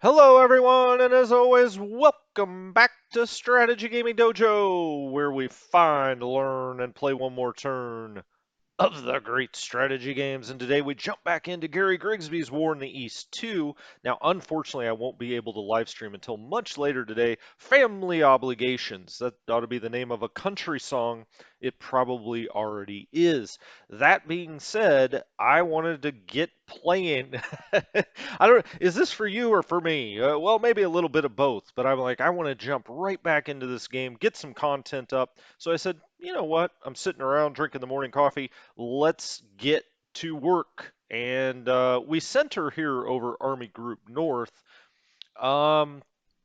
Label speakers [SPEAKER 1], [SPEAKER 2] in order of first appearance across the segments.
[SPEAKER 1] Hello, everyone, and as always, welcome back to Strategy Gaming Dojo, where we find, learn, and play one more turn of the great strategy games. And today we jump back into Gary Grigsby's War in the East 2. Now, unfortunately, I won't be able to live stream until much later today. Family obligations. That ought to be the name of a country song. It probably already is. That being said, I wanted to get playing. I don't. Is this for you or for me? Well, maybe a little bit of both. But I'm like, I want to jump right back into this game, get some content up. So I said, you know what? I'm sitting around drinking the morning coffee. Let's get to work. And we center here over Army Group North. Um,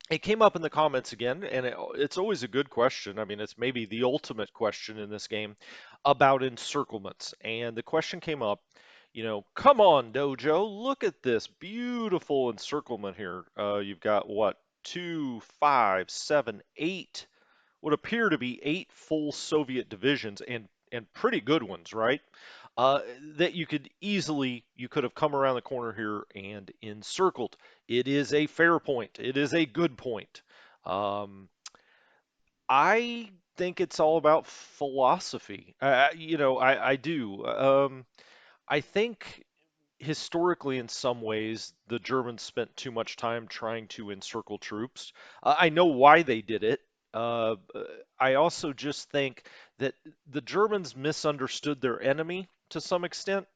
[SPEAKER 1] it came up in the comments again, and it's always a good question. I mean, it's maybe the ultimate question in this game about encirclements. And the question came up, come on, Dojo, look at this beautiful encirclement here. You've got what, two, five, seven, eight, would appear to be eight full Soviet divisions and pretty good ones, right? That you could have come around the corner here and encircled. It is a fair point. It is a good point. Um, I think it's all about philosophy. I do. I think historically, in some ways, the Germans spent too much time trying to encircle troops. I know why they did it. Uh, I also just think that the Germans misunderstood their enemy to some extent.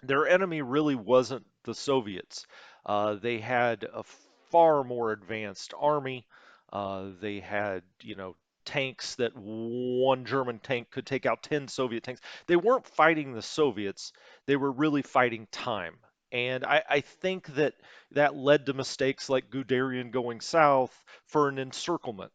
[SPEAKER 1] Their enemy really wasn't the Soviets. They had a far more advanced army. They had, tanks that one German tank could take out 10 Soviet tanks. They weren't fighting the Soviets, they were really fighting time. And I think that led to mistakes like Guderian going south for an encirclement.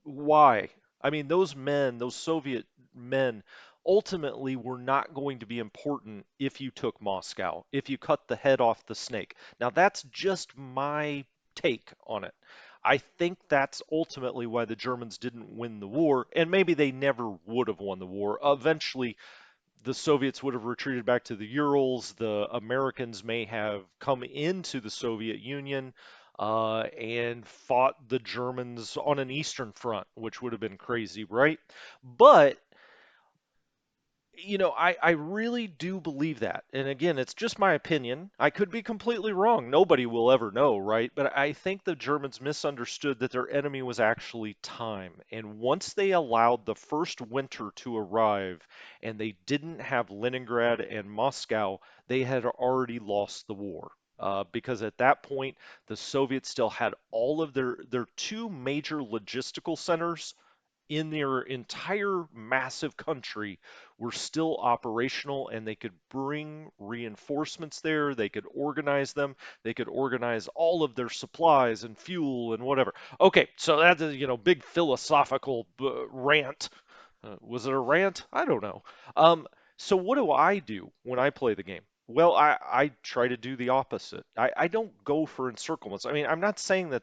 [SPEAKER 1] Why? I mean, those men, those Soviet men, ultimately were not going to be important if you took Moscow, if you cut the head off the snake. Now, that's just my take on it. I think that's ultimately why the Germans didn't win the war, and maybe they never would have won the war. Eventually, the Soviets would have retreated back to the Urals. The Americans may have come into the Soviet Union and fought the Germans on an Eastern Front, which would have been crazy, right? But I really do believe that. And again, it's just my opinion. I could be completely wrong. Nobody will ever know, right? But I think the Germans misunderstood that their enemy was actually time. And once they allowed the first winter to arrive and they didn't have Leningrad and Moscow, they had already lost the war. Because at that point, the Soviets still had all of their two major logistical centers in their entire massive country were still operational, and they could bring reinforcements there, they could organize them, they could organize all of their supplies and fuel and whatever. Okay, so that's a big philosophical rant. Was it a rant? I don't know. So what do I do when I play the game? Well, I try to do the opposite. I don't go for encirclements. I mean, I'm not saying that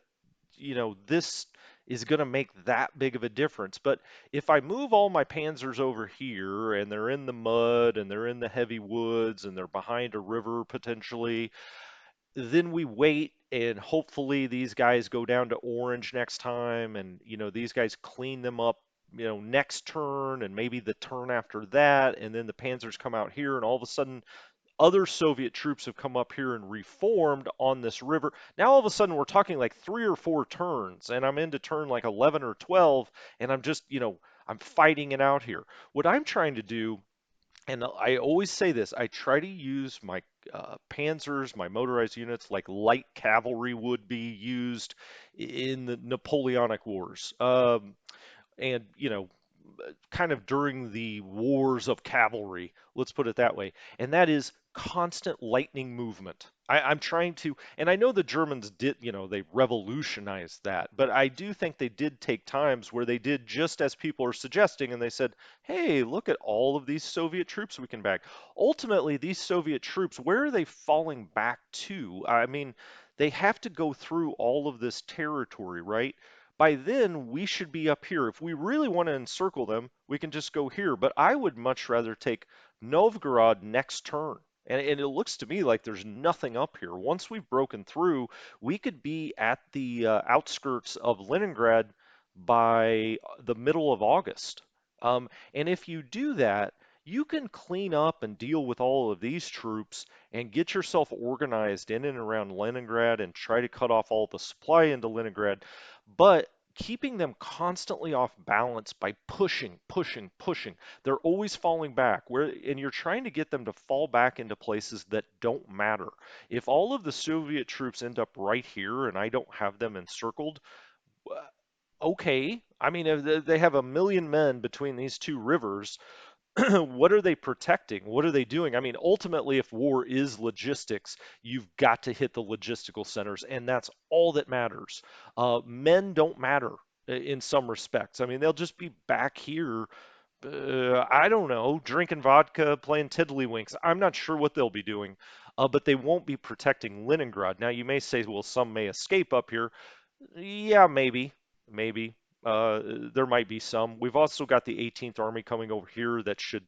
[SPEAKER 1] this is going to make that big of a difference. But if I move all my Panzers over here and they're in the mud and they're in the heavy woods and they're behind a river potentially, then we wait and hopefully these guys go down to orange next time and these guys clean them up next turn and maybe the turn after that, and then the Panzers come out here and all of a sudden other Soviet troops have come up here and reformed on this river. Now all of a sudden we're talking like 3 or 4 turns, and I'm into turn like 11 or 12, and I'm just, I'm fighting it out here. What I'm trying to do, and I always say this, I try to use my panzers, my motorized units, like light cavalry would be used in the Napoleonic Wars. And kind of during the wars of cavalry, let's put it that way, and that is constant lightning movement. I'm trying to, and I know the Germans did, they revolutionized that, but I do think they did take times where they did just as people are suggesting, and they said, hey, look at all of these Soviet troops we can back. Ultimately, these Soviet troops, where are they falling back to? I mean, they have to go through all of this territory, right? By then we should be up here. If we really want to encircle them, we can just go here. But I would much rather take Novgorod next turn. And it looks to me like there's nothing up here. Once we've broken through, we could be at the outskirts of Leningrad by the middle of August. And if you do that, you can clean up and deal with all of these troops and get yourself organized in and around Leningrad and try to cut off all the supply into Leningrad. But keeping them constantly off balance by pushing, pushing, pushing, they're always falling back. And you're trying to get them to fall back into places that don't matter. If all of the Soviet troops end up right here and I don't have them encircled, uh, okay. I mean, if they have 1 million men between these two rivers. What are they protecting? What are they doing? I mean, ultimately, if war is logistics, you've got to hit the logistical centers, and that's all that matters. Men don't matter in some respects. I mean, they'll just be back here, I don't know, drinking vodka, playing tiddlywinks. I'm not sure what they'll be doing, but they won't be protecting Leningrad. Now, you may say, well, some may escape up here. Yeah, maybe. There might be some. We've also got the 18th Army coming over here that should,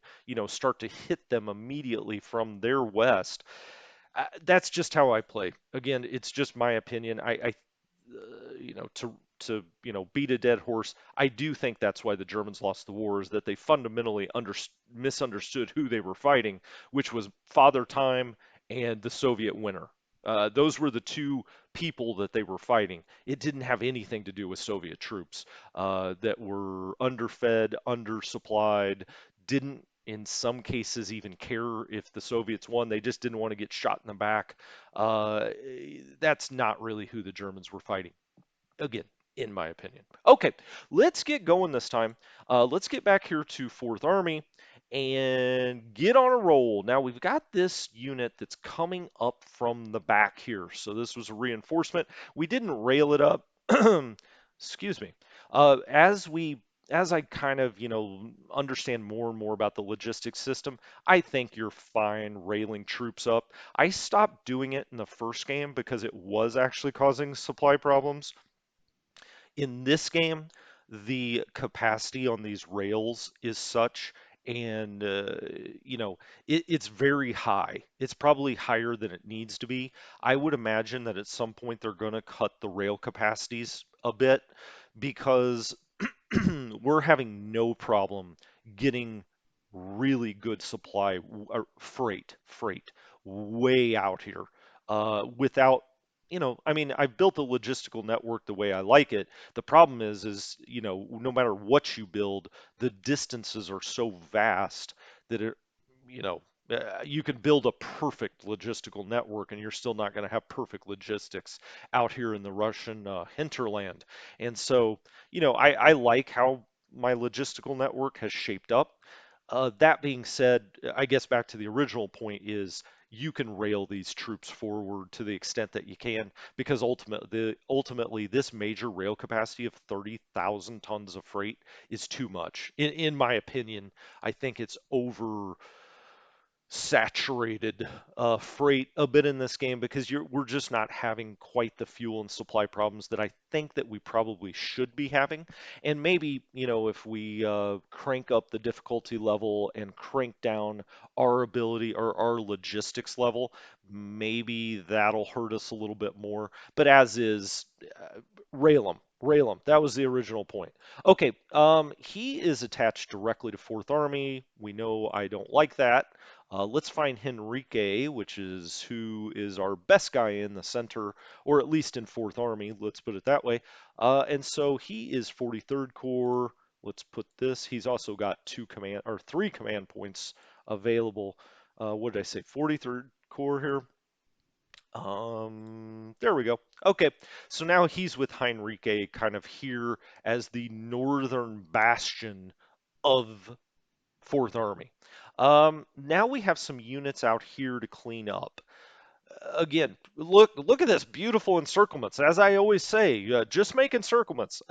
[SPEAKER 1] start to hit them immediately from their west. That's just how I play. Again, it's just my opinion. To beat a dead horse, I do think that's why the Germans lost the war, is that they fundamentally misunderstood who they were fighting, which was Father Time and the Soviet winter. Those were the two people that they were fighting. It didn't have anything to do with Soviet troops that were underfed, undersupplied, didn't in some cases even care if the Soviets won. They just didn't want to get shot in the back. Uh, that's not really who the Germans were fighting. Again, in my opinion. Okay, let's get going this time. Let's get back here to 4th Army and get on a roll. Now we've got this unit that's coming up from the back here. So this was a reinforcement. We didn't rail it up. Excuse me. As I kind of, understand more and more about the logistics system, I think you're fine railing troops up. I stopped doing it in the first game because it was actually causing supply problems. In this game, the capacity on these rails is such, and it's very high. It's probably higher than it needs to be. I would imagine that at some point they're going to cut the rail capacities a bit because we're having no problem getting really good supply or freight way out here without I mean, I've built a logistical network the way I like it. The problem is, no matter what you build, the distances are so vast that you know, you can build a perfect logistical network and you're still not going to have perfect logistics out here in the Russian hinterland. And so, I like how my logistical network has shaped up. That being said, I guess back to the original point is you can rail these troops forward to the extent that you can because ultimately this major rail capacity of 30,000 tons of freight is too much. In my opinion, I think it's over saturated freight a bit in this game because we're just not having quite the fuel and supply problems that I think that we probably should be having. And maybe, if we crank up the difficulty level and crank down our ability or our logistics level, maybe that'll hurt us a little bit more. But as is, rail them. Rail them. That was the original point. Okay, he is attached directly to 4th Army. We know I don't like that. Let's find Henrique, which is who is our best guy in the center, or at least in 4th Army, let's put it that way. And so he is 43rd Corps. Let's put this. He's also got 3 command points available. What did I say? 43rd Corps here. There we go. Okay, so now he's with Heinrich, kind of here as the northern bastion of 4th Army. Now we have some units out here to clean up. Again, look at this beautiful encirclements. As I always say, just make encirclements.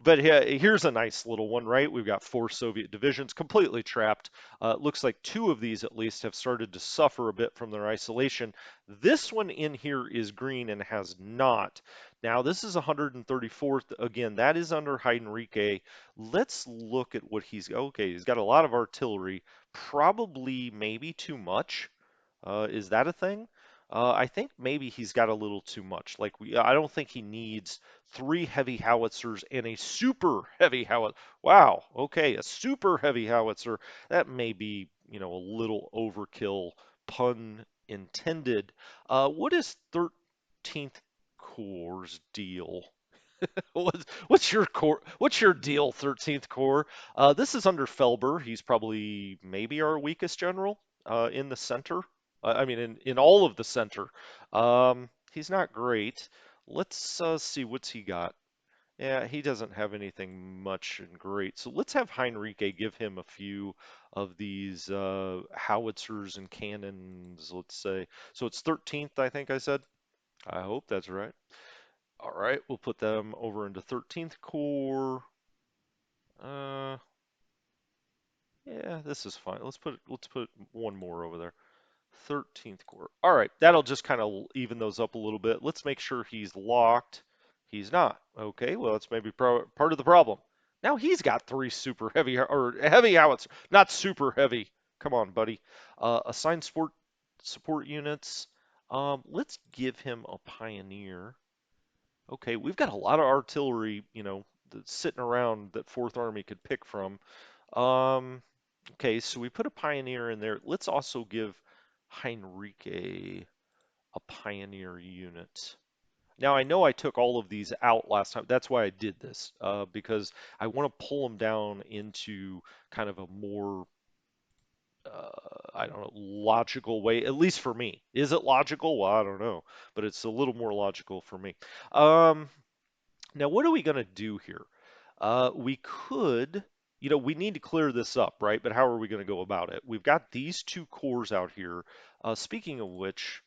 [SPEAKER 1] But here's a nice little one, right? We've got 4 Soviet divisions completely trapped. It looks like 2 of these at least have started to suffer a bit from their isolation. This one in here is green and has not. Now this is 134th. Again, that is under Heinrique. Let's look at what okay. He's got a lot of artillery, probably maybe too much. Is that a thing? I think maybe he's got a little too much. I don't think he needs three heavy howitzers and a super heavy howitzer. Wow, okay, a super heavy howitzer. That may be, a little overkill, pun intended. What is 13th Corps' deal? What's your core? What's your deal, 13th Corps? This is under Felber. He's probably maybe our weakest general in the center. I mean, in all of the center. He's not great. Let's see what's he got. Yeah, he doesn't have anything much and great. So let's have Heinrike give him a few of these howitzers and cannons, let's say. So it's 13th, I think I said. I hope that's right. All right, we'll put them over into 13th Corps. Uh, yeah, this is fine. Let's put one more over there. 13th Corps. All right, that'll just kind of even those up a little bit. Let's make sure he's locked. He's not. Okay, well, that's maybe part of the problem. Now he's got three super heavy or heavy howitzers, not super heavy. Come on, buddy. Assign support units. Let's give him a pioneer. Okay, we've got a lot of artillery, that's sitting around that Fourth Army could pick from. Um, okay, so we put a pioneer in there. Let's also give Heinrike a pioneer unit. Now I know I took all of these out last time. That's why I did this, because I want to pull them down into kind of a more, I don't know, logical way, at least for me. Is it logical? Well, I don't know, but it's a little more logical for me. Um, Now, what are we going to do here? We could, we need to clear this up, right? But how are we going to go about it? We've got these two cores out here. Speaking of which,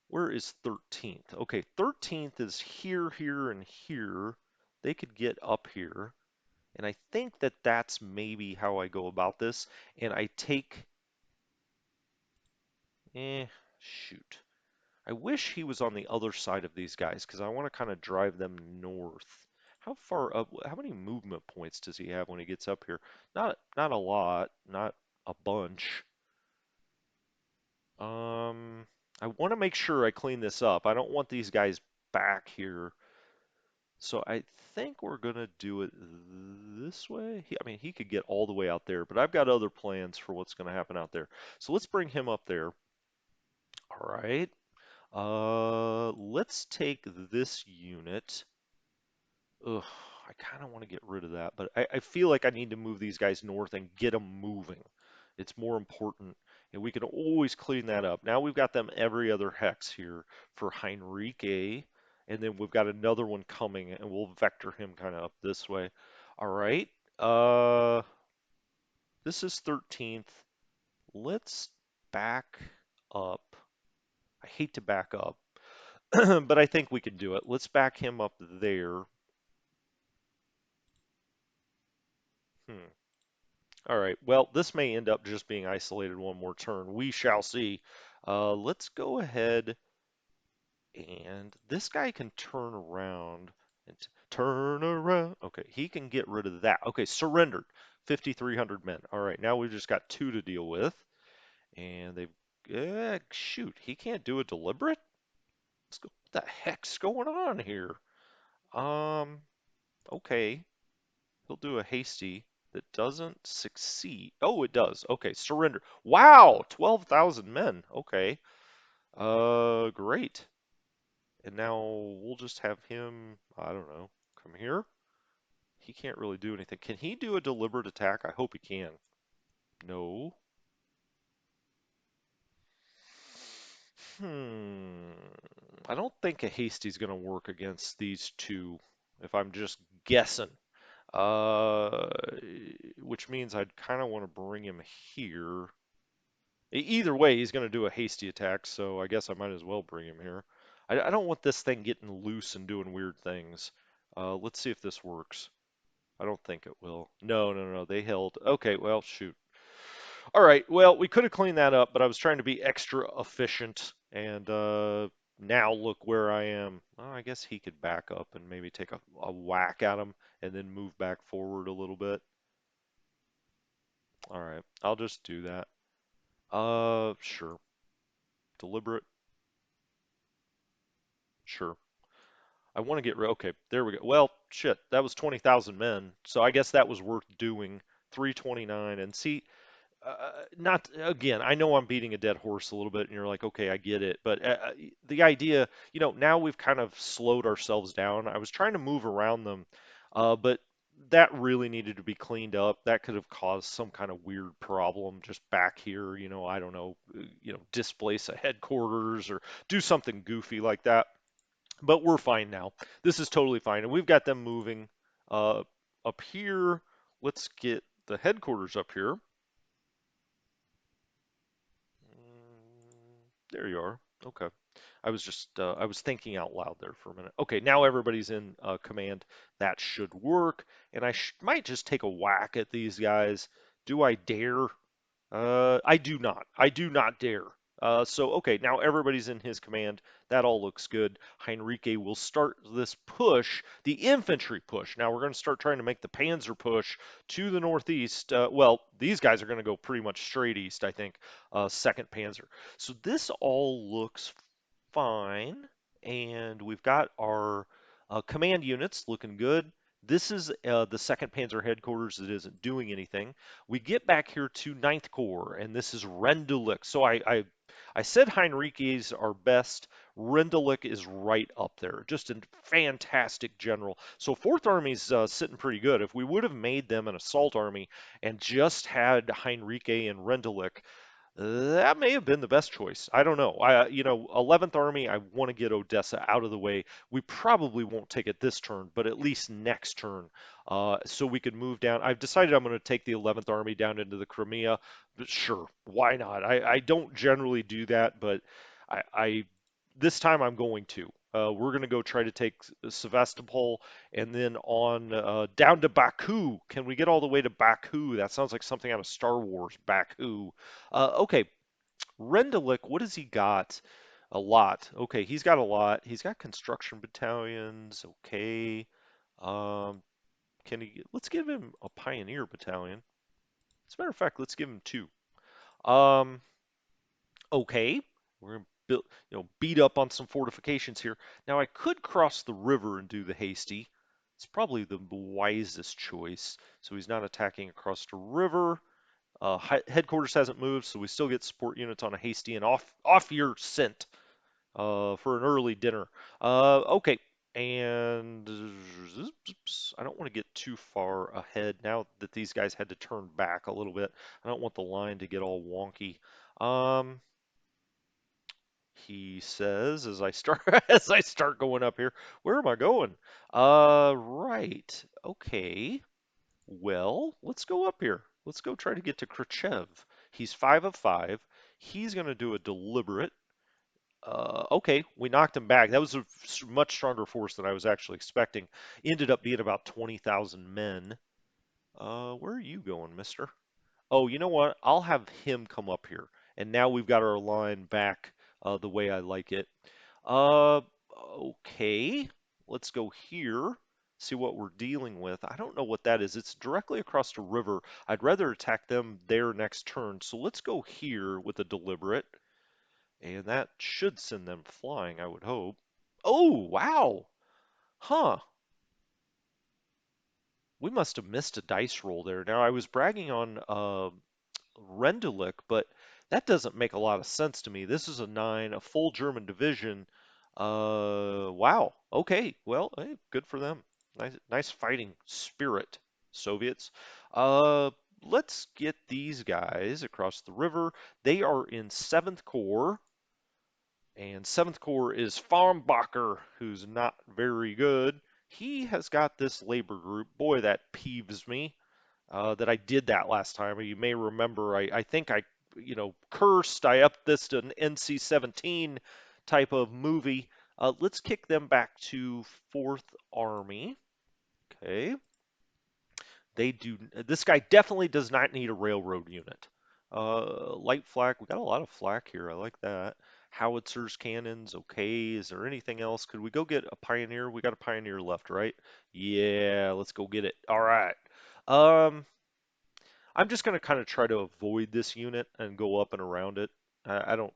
[SPEAKER 1] where is 13th? Okay, 13th is here, here, and here. They could get up here. And I think that that's maybe how I go about this. And I take, shoot. I wish he was on the other side of these guys because I want to kind of drive them north. How far up? How many movement points does he have when he gets up here? Not a lot, not a bunch. I want to make sure I clean this up. I don't want these guys back here. So I think we're gonna do it this way. I mean, he could get all the way out there, but I've got other plans for what's gonna happen out there. So let's bring him up there. All right. Let's take this unit. Ugh, I kind of want to get rid of that, but I feel like I need to move these guys north and get them moving. It's more important, and we can always clean that up. Now we've got them every other hex here for Heinrike, and then we've got another one coming, and we'll vector him kind of up this way. All right. Uh, this is 13th. Let's back up. I hate to back up, but I think we can do it. Let's back him up there. Hmm. All right. Well, this may end up just being isolated one more turn. We shall see. Let's go ahead and this guy can turn around and turn around. Okay, he can get rid of that. Okay, surrendered. 5,300 men. All right, now we've just got two to deal with. And they've, shoot, he can't do a deliberate? What the heck's going on here? Um, okay. He'll do a hasty that doesn't succeed. Oh, it does. Okay, surrender. Wow, 12,000 men. Okay. Great. And now we'll just have him, I don't know, come here. He can't really do anything. Can he do a deliberate attack? I hope he can. No. Hmm. I don't think a hasty's going to work against these two, if I'm just guessing. Uh, which means I'd kind of want to bring him here. Either way, he's going to do a hasty attack, so I guess I might as well bring him here. I don't want this thing getting loose and doing weird things. Let's see if this works. I don't think it will. No, no, no, they held. Okay, well, shoot. All right, well, we could have cleaned that up, but I was trying to be extra efficient, and now look where I am. Well, I guess he could back up and maybe take a whack at him and then move back forward a little bit. All right, I'll just do that. Sure. Deliberate. Sure. I want to get rid. Okay, there we go. Well, shit, that was 20,000 men, so I guess that was worth doing. 329, and see, not again. I know I'm beating a dead horse a little bit, and you're like, okay, I get it, but the idea, now we've kind of slowed ourselves down. I was trying to move around them, but that really needed to be cleaned up. That could have caused some kind of weird problem just back here. I don't know, displace a headquarters or do something goofy like that. But we're fine now. This is totally fine, and we've got them moving uh, up here. Let's get the headquarters up here. There you are. Okay. I was thinking out loud there for a minute. Okay, now everybody's in command. That should work, and I might just take a whack at these guys. Do I dare? I do not. I do not dare. So, okay, now everybody's in his command. That all looks good. Heinrike will start this push, the infantry push. Now we're going to start trying to make the Panzer push to the northeast. Well, these guys are going to go pretty much straight east, I think. Second Panzer. So this all looks fine, and we've got our command units looking good. This is the 2nd Panzer headquarters that isn't doing anything. We get back here to Ninth Corps, and this is Rendulic. So I said Heinrichs are best. Rendulic is right up there. Just a fantastic general. So 4th Army's sitting pretty good. If we would have made them an assault army and just had Heinrich and Rendulic, that may have been the best choice. I don't know. 11th Army, I want to get Odessa out of the way. We probably won't take it this turn, but at least next turn, so we could move down. I've decided I'm going to take the 11th Army down into the Crimea. But sure, why not? I don't generally do that, but I this time I'm going to. We're going to go try to take Sevastopol and then on down to Baku. Can we get all the way to Baku? That sounds like something out of Star Wars, Baku. Okay, Rendulic, what has he got? A lot. Okay, he's got a lot. He's got construction battalions. Okay. Um, can he? Let's give him a pioneer battalion. As a matter of fact, let's give him two. Um, okay. We're gonna build, beat up on some fortifications here. Now I could cross the river and do the hasty. It's probably the wisest choice. So he's not attacking across the river. Headquarters hasn't moved, so we still get support units on a hasty and off your scent for an early dinner. Okay, and I don't want to get too far ahead now that these guys had to turn back a little bit. I don't want the line to get all wonky. Um, he says as I start as I start going up here. Where am I going? Right. Okay. Well, let's go up here. Let's go try to get to Khrushchev. He's 5 of 5. He's going to do a deliberate. Okay, we knocked him back. That was a much stronger force than I was actually expecting. Ended up being about 20,000 men. Where are you going, mister? Oh, you know what? I'll have him come up here. And now we've got our line back the way I like it. Uh, okay. Let's go here, see what we're dealing with. I don't know what that is. It's directly across the river. I'd rather attack them there next turn. So let's go here with a deliberate, and that should send them flying, I would hope. Oh, wow. Huh. We must have missed a dice roll there. Now, I was bragging on Rendulic, but that doesn't make a lot of sense to me. This is a 9, a full German division. Wow. Okay. Well, hey, good for them. Nice fighting spirit, Soviets. Uh, let's get these guys across the river. They are in 7th Corps, and 7th Corps is Farmbacher, who's not very good. He has got this labor group. Boy, that peeves me that I did that last time. You may remember, I think I, cursed. I upped this to an NC-17 type of movie. Let's kick them back to 4th Army. Okay. They do. This guy definitely does not need a railroad unit. Light flak. We got a lot of flak here. I like that. Howitzers, cannons. Okay. Is there anything else? Could we go get a pioneer? We got a pioneer left, right? Yeah. Let's go get it. All right. Um, I'm just going to kind of try to avoid this unit and go up and around it. I don't.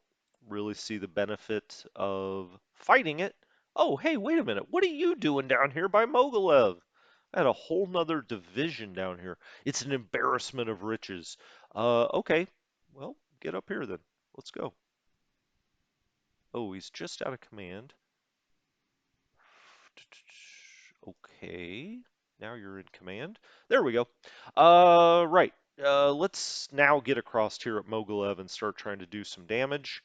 [SPEAKER 1] really see the benefit of fighting it. Oh, hey, wait a minute. What are you doing down here by Mogilev? I had a whole nother division down here. It's an embarrassment of riches. Okay. Well, get up here then. Let's go. Oh, he's just out of command. Okay. Now you're in command. There we go. Right. Let's now get across here at Mogilev and start trying to do some damage.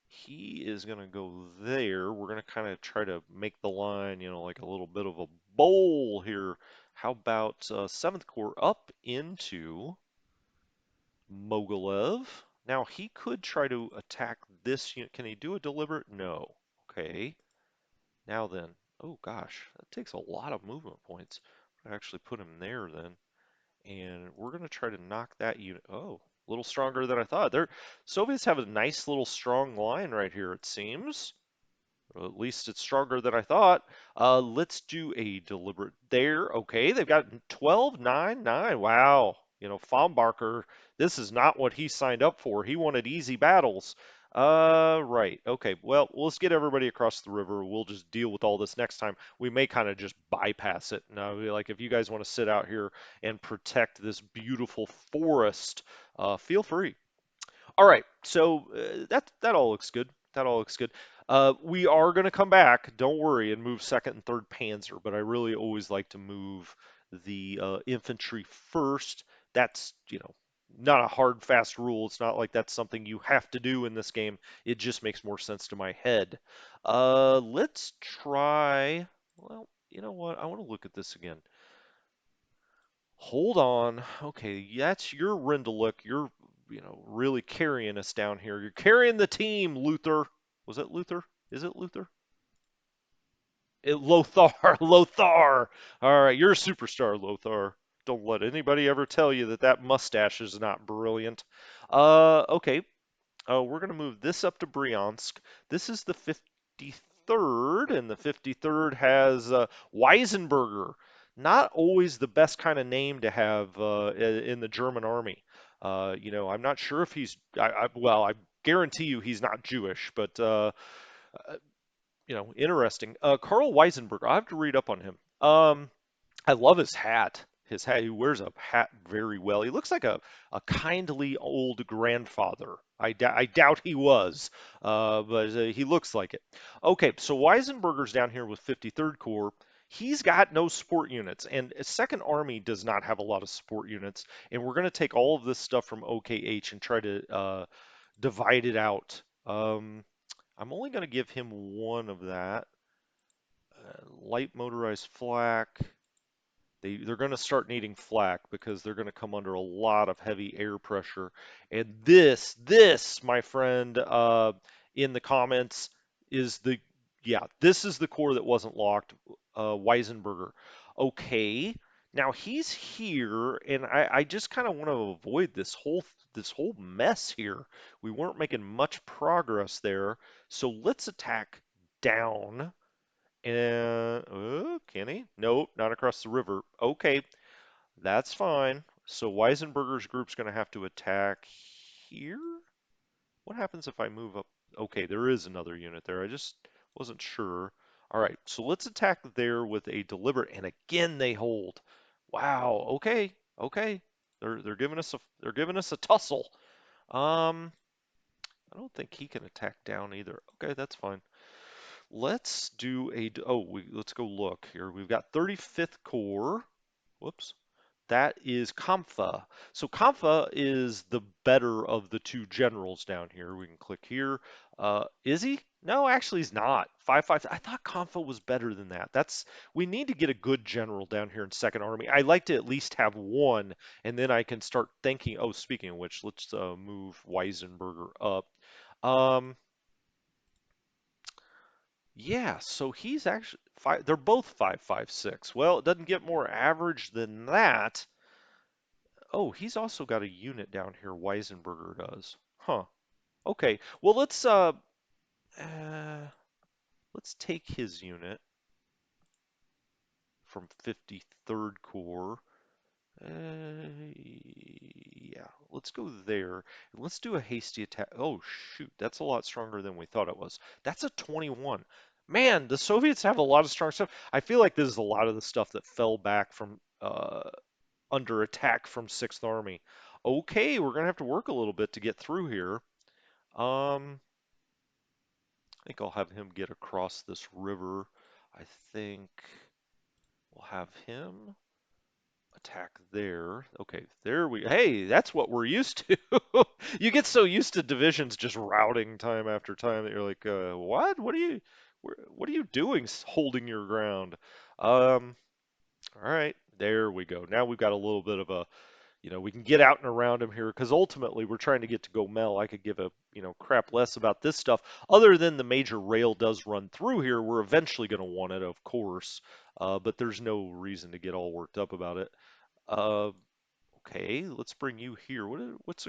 [SPEAKER 1] He is going to go there. We're going to kind of try to make the line, like a little bit of a bowl here. How about 7th Corps up into Mogilev? Now he could try to attack this unit. Can he do a deliberate? No. Okay. Now then. Oh gosh, that takes a lot of movement points. I actually put him there then. And we're going to try to knock that unit. Oh, a little stronger than I thought. Soviets have a nice little strong line right here, it seems. Well, at least it's stronger than I thought. Let's do a deliberate there. Okay, they've got 12, 9, 9. Wow. Fahnbacher, this is not what he signed up for. He wanted easy battles. Right. Okay. Well, let's get everybody across the river. We'll just deal with all this next time. We may kind of just bypass it. Now, like if you guys want to sit out here and protect this beautiful forest, feel free. All right, so that all looks good. That all looks good. We are going to come back, don't worry, and move second and third Panzer, but I really always like to move the infantry first. That's, not a hard, fast rule. It's not like that's something you have to do in this game. It just makes more sense to my head. Let's try. Well, you know what? I want to look at this again. Hold on. Okay, that's your Rendelook. You're, really carrying us down here. You're carrying the team, Luther. Was it Luther? Is it Luther? Lothar. Lothar. All right, you're a superstar, Lothar. Don't let anybody ever tell you that that mustache is not brilliant. Okay. We're going to move this up to Bryansk. This is the 53rd, and the 53rd has Weisenberger. Not always the best kind of name to have in the German army. I'm not sure if well, I guarantee you he's not Jewish, but interesting. Karl Weisenberger. I have to read up on him. I love his hat. His hat, he wears a hat very well. He looks like a kindly old grandfather. I doubt he was, but he looks like it. Okay, so Weisenberger's down here with 53rd Corps. He's got no support units, and Second Army does not have a lot of support units. And we're going to take all of this stuff from OKH and try to divide it out. I'm only going to give him one of that. Light motorized flak. They're going to start needing flak because they're going to come under a lot of heavy air pressure. And this, my friend, in the comments is this is the core that wasn't locked, Weisenberger. Okay, now he's here, and I just kind of want to avoid this whole mess here. We weren't making much progress there, so let's attack down. And can he? Nope, not across the river. Okay, that's fine. So Weisenberger's group's going to have to attack here. What happens if I move up? Okay, there is another unit there. I just wasn't sure. All right, so let's attack there with a deliberate, and again they hold. Wow. Okay. Okay. They're giving us a tussle. I don't think he can attack down either. Okay, that's fine. Let's do let's go look here. We've got 35th Corps. Whoops. That is Kampfa. So Kampfa is the better of the two generals down here. We can click here. Is he? No, actually he's not. 5-5. I thought Kampfa was better than that. We need to get a good general down here in Second Army. I like to at least have one, and then I can start thinking. Oh, speaking of which, let's move Weisenberger up. Um, Yeah, so he's actually five. They're both 5.56. Well, it doesn't get more average than that. Oh, he's also got a unit down here. Weisenberger does. Huh. Okay. Well, uh let's take his unit from 53rd Corps. Yeah, let's go there. And let's do a hasty attack. Oh, shoot, that's a lot stronger than we thought it was. That's a 21. Man, the Soviets have a lot of strong stuff. I feel like this is a lot of the stuff that fell back from under attack from 6th Army. Okay, we're gonna have to work a little bit to get through here. I think I'll have him get across this river. I think we'll have him attack there. Okay, there we. Hey, that's what we're used to. You get so used to divisions just routing time after time that you're like, what? What are you doing, holding your ground? Um, all right, there we go. Now we've got a little bit of a, we can get out and around him here because ultimately we're trying to get to Gomel. I could give a, crap less about this stuff. Other than the major rail does run through here, we're eventually going to want it, of course. But there's no reason to get all worked up about it. Uh, okay, let's bring you here. What's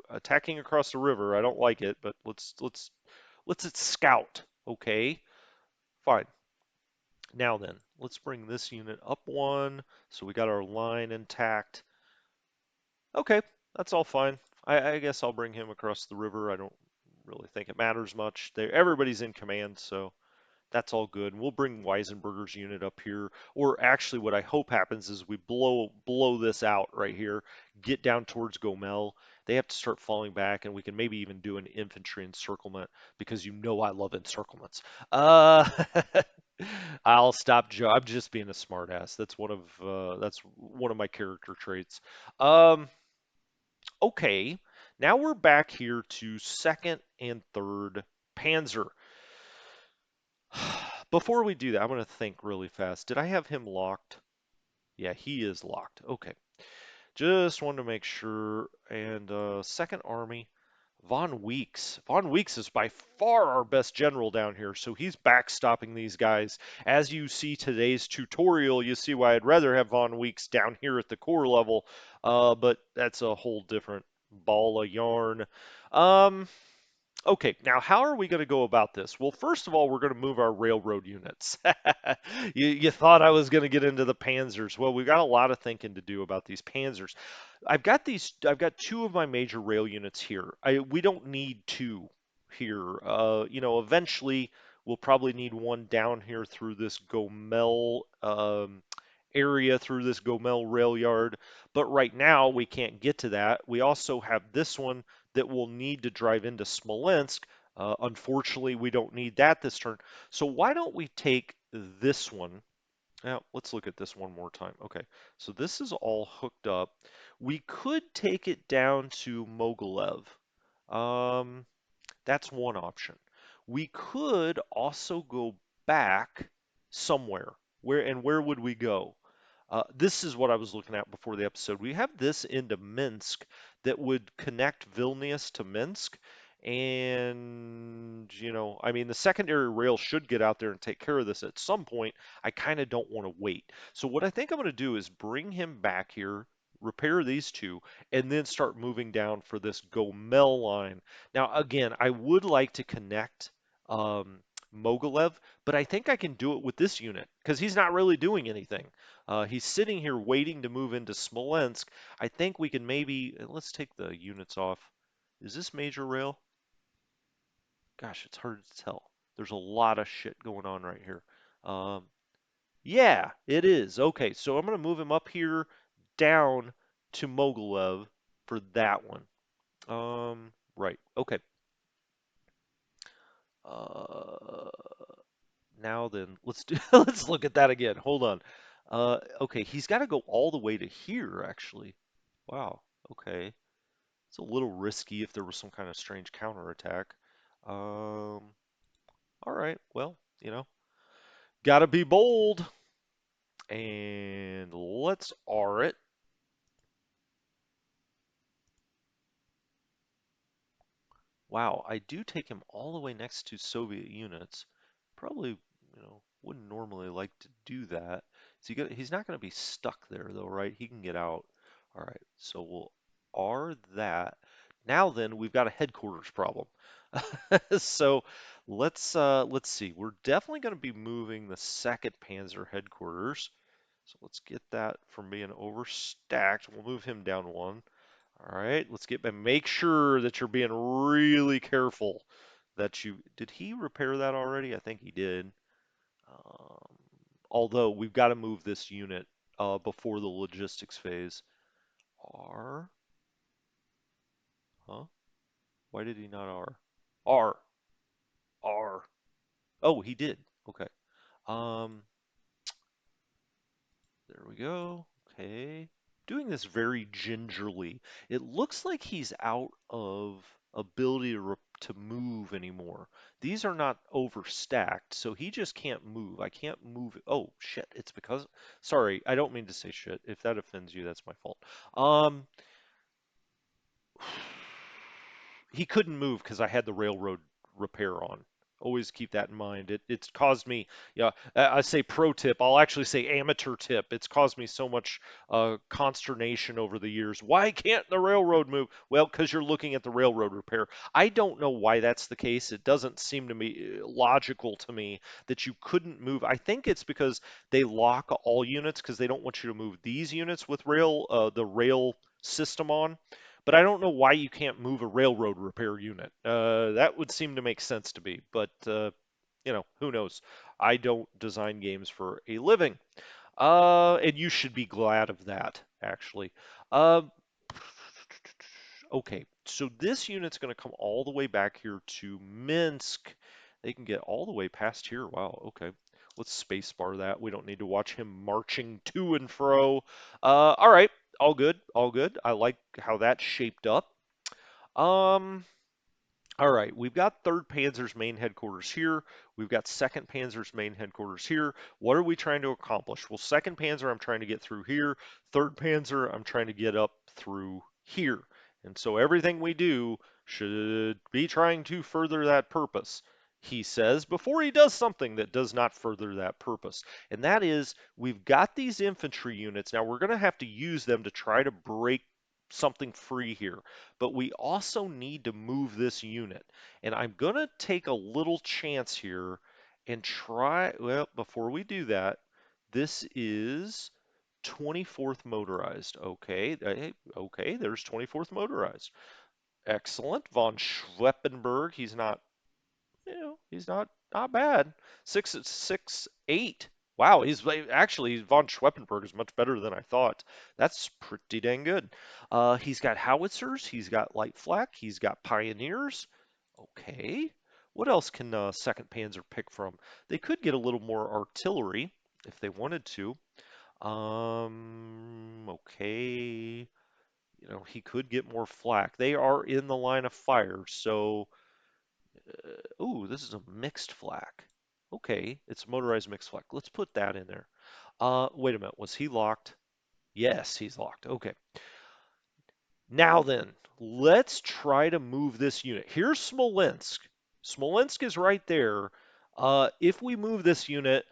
[SPEAKER 1] attacking across the river? I don't like it, but let's it scout. Okay, fine. Now then, let's bring this unit up one, so we got our line intact. Okay, that's all fine. I guess I'll bring him across the river. I don't really think it matters much. Everybody's in command, so that's all good. We'll bring Weisenberger's unit up here. Or actually, what I hope happens is we blow this out right here, get down towards Gomel. They have to start falling back, and we can maybe even do an infantry encirclement because I love encirclements. Uh, I'll stop. I'm just being a smartass. That's one of my character traits. Um, okay, now we're back here to 2nd and 3rd Panzer. Before we do that, I'm going to think really fast. Did I have him locked? Yeah, he is locked. Okay. Just wanted to make sure. And 2nd Army, Von Weeks. Von Weeks is by far our best general down here, so he's backstopping these guys. As you see today's tutorial, you see why I'd rather have Von Weeks down here at the core level, but that's a whole different ball of yarn. Um, Okay, now how are we going to go about this? Well, first of all, we're going to move our railroad units. You thought I was going to get into the Panzers. Well, we've got a lot of thinking to do about these Panzers. I've got two of my major rail units here. We don't need two here. Eventually we'll probably need one down here through this Gomel area, through this Gomel rail yard. But right now we can't get to that. We also have this one that will need to drive into Smolensk. Unfortunately, we don't need that this turn. So why don't we take this one? Now, let's look at this one more time. Okay, so this is all hooked up. We could take it down to Mogilev. Um, that's one option. We could also go back somewhere. Where would we go? This is what I was looking at before the episode. We have this into Minsk that would connect Vilnius to Minsk. And, I mean, the secondary rail should get out there and take care of this at some point. I kind of don't want to wait. So, what I think I'm going to do is bring him back here, repair these two, and then start moving down for this Gomel line. Now, again, I would like to connect um, Mogilev, but I think I can do it with this unit because he's not really doing anything. He's sitting here waiting to move into Smolensk. I think we can maybe, let's take the units off. Is this major rail? Gosh, it's hard to tell. There's a lot of shit going on right here. Um, yeah, it is. Okay, so I'm going to move him up here down to Mogilev for that one. Right. Okay. Uh, Now then, let's do let's look at that again. Hold on. Okay, he's got to go all the way to here, actually. Wow. Okay. It's a little risky if there was some kind of strange counterattack. All right. Well, gotta be bold. And let's R it. Wow, I do take him all the way next to Soviet units. Probably, wouldn't normally like to do that. He's not going to be stuck there though, right? He can get out. All right, so we'll R that. Now then, we've got a headquarters problem. So let's see. We're definitely going to be moving the 2nd Panzer headquarters. So let's get that from being overstacked. We'll move him down one. All right, let's get back. Make sure that you're being really careful that you did he repair that already? I think he did. Um, Although we've got to move this unit before the logistics phase. R, huh? Why did he not R? R, R. Oh, he did. Okay. Um, There we go. Okay. Doing this very gingerly. It looks like he's out of ability to move anymore. These are not overstacked, so he just can't move. I can't move. Oh, shit. It's because. Sorry, I don't mean to say shit. If that offends you, that's my fault. Um, he couldn't move because I had the railroad repair on. Always keep that in mind. It's caused me, yeah, I say pro tip, I'll actually say amateur tip. It's caused me so much consternation over the years. Why can't the railroad move? Well, because you're looking at the railroad repair. I don't know why that's the case. It doesn't seem to me logical to me that you couldn't move. I think it's because they lock all units because they don't want you to move these units with the rail system on. But I don't know why you can't move a railroad repair unit. That would seem to make sense to me, but who knows? I don't design games for a living. And you should be glad of that, actually. Uh, okay, so this unit's going to come all the way back here to Minsk. They can get all the way past here. Wow, okay. Let's spacebar that. We don't need to watch him marching to and fro. All right, all good, all good. I like how that's shaped up. Um, all right, we've got 3rd Panzer's main headquarters here. We've got 2nd Panzer's main headquarters here. What are we trying to accomplish? Well, 2nd Panzer, I'm trying to get through here. 3rd Panzer, I'm trying to get up through here. And so everything we do should be trying to further that purpose, he says, before he does something that does not further that purpose. And that is, we've got these infantry units. Now, we're going to have to use them to try to break something free here, but we also need to move this unit. And I'm going to take a little chance here and try, well, before we do that, this is 24th motorized. Okay, okay, there's 24th motorized. Excellent. Von Schweppenberg, he's not bad. 6'8". Wow, he's actually von Schweppenberg is much better than I thought. That's pretty dang good. He's got howitzers, he's got light flak, he's got pioneers. Okay. What else can 2nd Panzer pick from? They could get a little more artillery if they wanted to. Okay. He could get more flak. They are in the line of fire, so ooh, this is a mixed flak. Okay, it's motorized mixed flak. Let's put that in there. Wait a minute. Was he locked? Yes, he's locked. Okay. Now then, let's try to move this unit. Here's Smolensk. Smolensk is right there. If we move this unit,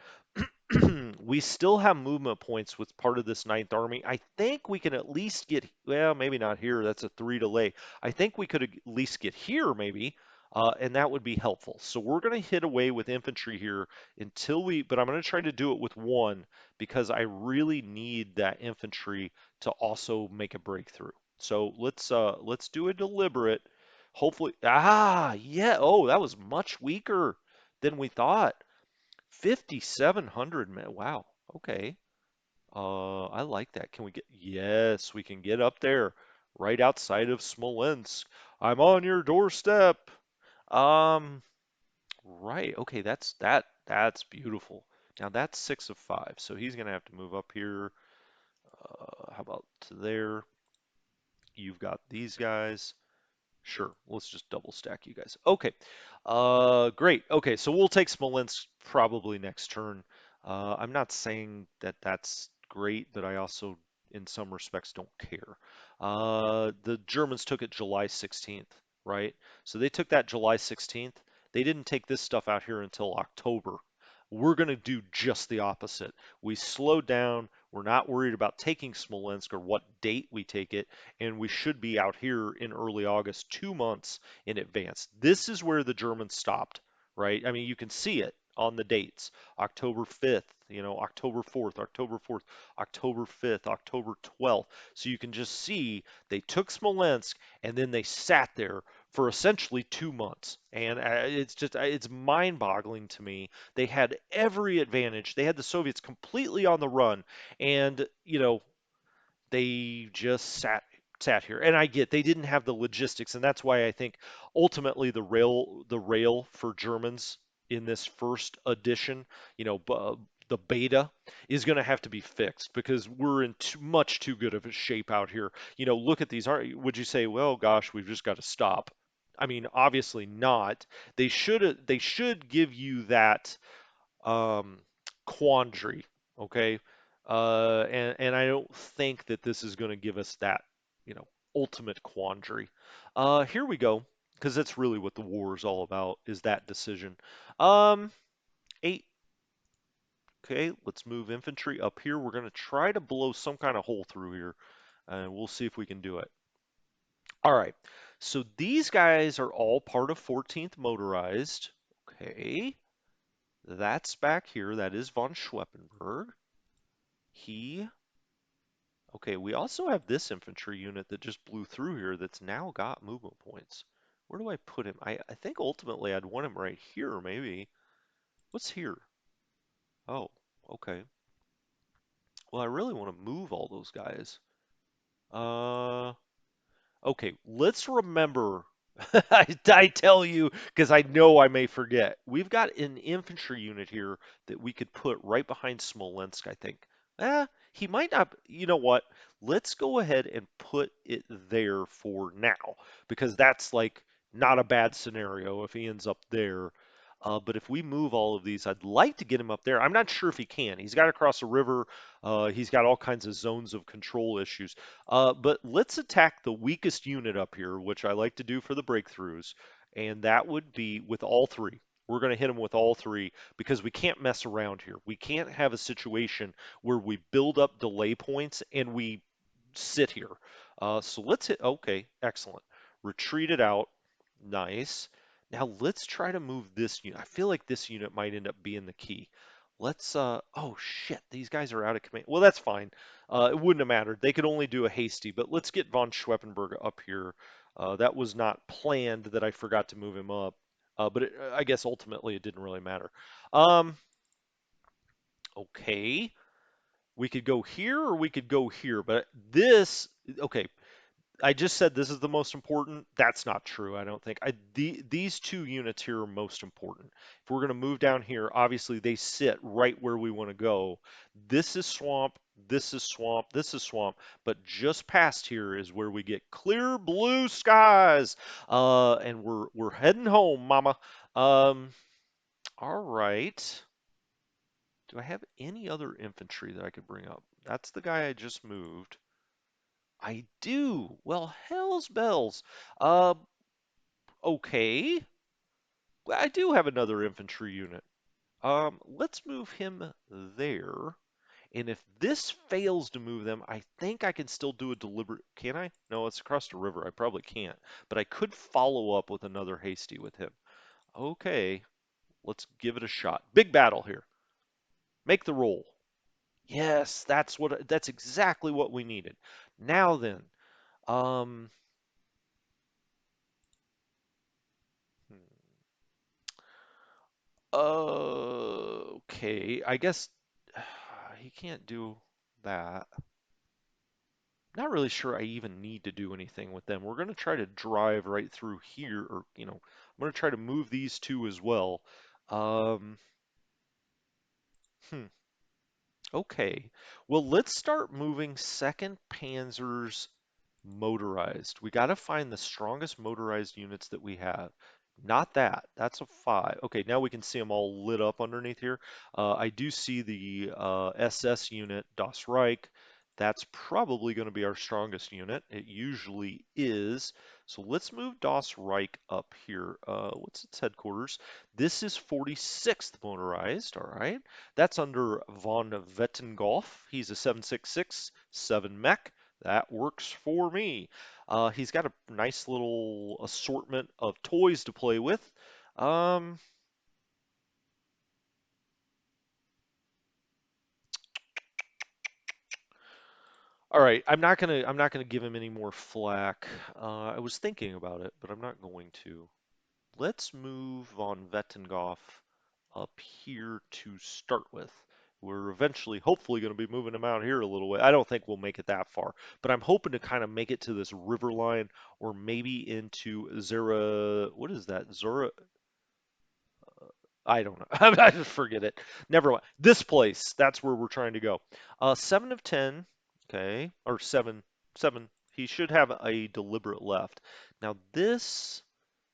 [SPEAKER 1] we still have movement points with part of this Ninth Army. I think we can at least get, well, maybe not here. That's a 3 delay. I think we could at least get here, maybe, and that would be helpful. So we're going to hit away with infantry here but I'm going to try to do it with 1 because I really need that infantry to also make a breakthrough. So let's do a deliberate. Hopefully, yeah. Oh, that was much weaker than we thought. 5,700, man. Wow. Okay. I like that. Can we get? Yes, we can get up there, right outside of Smolensk. I'm on your doorstep. Um, right. Okay, that's beautiful. Now that's 6 of 5, so he's gonna have to move up here. How about to there? You've got these guys. Sure, let's just double stack you guys. Okay, great. Okay, so we'll take Smolensk probably next turn. I'm not saying that that's great, but I also, in some respects, don't care. The Germans took it July 16th, right? So they took that July 16th. They didn't take this stuff out here until October. We're going to do just the opposite. We slowed down. We're not worried about taking Smolensk or what date we take it, and we should be out here in early August, 2 months in advance. This is where the Germans stopped, right? I mean, you can see it on the dates. October 5th, October 4th, October 4th, October 5th, October 12th. So you can just see they took Smolensk and then they sat there for essentially 2 months. And it's mind-boggling to me. They had every advantage. They had the Soviets completely on the run, and they just sat here. And I get they didn't have the logistics, and that's why I think ultimately the rail for Germans in this first edition, the beta is going to have to be fixed because we're in much too good of a shape out here. Look at these. Would you say, well, gosh, we've just got to stop? I mean, obviously not. They should give you that um, quandary. Okay, and I don't think that this is going to give us that, ultimate quandary. Here we go, because that's really what the war is all about, is that decision. Um, 8. Okay, let's move infantry up here. We're going to try to blow some kind of hole through here, and we'll see if we can do it. All right, so these guys are all part of 14th Motorized. Okay, that's back here. That is von Schweppenberg. He, okay, we also have this infantry unit that just blew through here that's now got movement points. Where do I put him? I think ultimately I'd want him right here, maybe. What's here? Oh, okay. Well, I really want to move all those guys. Uh, Okay, let's remember. I tell you, because I know I may forget. We've got an infantry unit here that we could put right behind Smolensk, I think. He might not. You know what? Let's go ahead and put it there for now, because that's like not a bad scenario if he ends up there. But if we move all of these, I'd like to get him up there. I'm not sure if he can. He's got to cross a river. He's got all kinds of zones of control issues. But let's attack the weakest unit up here, which I like to do for the breakthroughs, and that would be with all three. We're going to hit them with all three because we can't mess around here. We can't have a situation where we build up delay points and we sit here. So let's hit, okay, excellent. Retreat it out. Nice. Now let's try to move this unit. I feel like this unit might end up being the key. Oh shit, these guys are out of command. Well, that's fine. It wouldn't have mattered. They could only do a hasty, but let's get von Schweppenberg up here. That was not planned that I forgot to move him up. But I guess ultimately it didn't really matter. Um, okay. We could go here or we could go here, but okay, I just said this is the most important. That's not true, I don't think. These two units here are most important. If we're going to move down here, obviously they sit right where we want to go. This is swamp, this is swamp, this is swamp, but just past here is where we get clear blue skies. And we're heading home, mama. Um, all right. Do I have any other infantry that I could bring up? That's the guy I just moved. I do. Well, hell's bells. Uh, okay. Well, I do have another infantry unit. Let's move him there. And if this fails to move them, I think I can still do a deliberate. Can I? No, it's across the river. I probably can't. But I could follow up with another hasty with him. Okay, let's give it a shot. Big battle here. Make the roll. Yes, that's exactly what we needed. Now then, um, hmm. Okay, I guess he can't do that. Not really sure I even need to do anything with them. We're going to try to drive right through here, or, I'm going to try to move these two as well. Um, hmm, okay. Well, let's start moving second Panzers motorized. We got to find the strongest motorized units that we have. Not that. That's a 5. Okay, now we can see them all lit up underneath here. I do see the SS unit, Das Reich. That's probably going to be our strongest unit. It usually is. So let's move Das Reich up here. What's its headquarters? This is 46th motorized, all right. That's under von Wettengolf. He's a 766, 7 mech. That works for me. He's got a nice little assortment of toys to play with. Um, All right, I'm not gonna give him any more flack. I was thinking about it, but I'm not going to. Let's move von Vettengoff up here to start with. We're eventually, hopefully, going to be moving him out here a little way. I don't think we'll make it that far, but I'm hoping to kind of make it to this river line or maybe into Zera. What is that? Zora? I don't know. I just forget it. Never mind. This place, that's where we're trying to go. 7 of 10. Okay. Or seven. Seven. He should have a deliberate left. Now this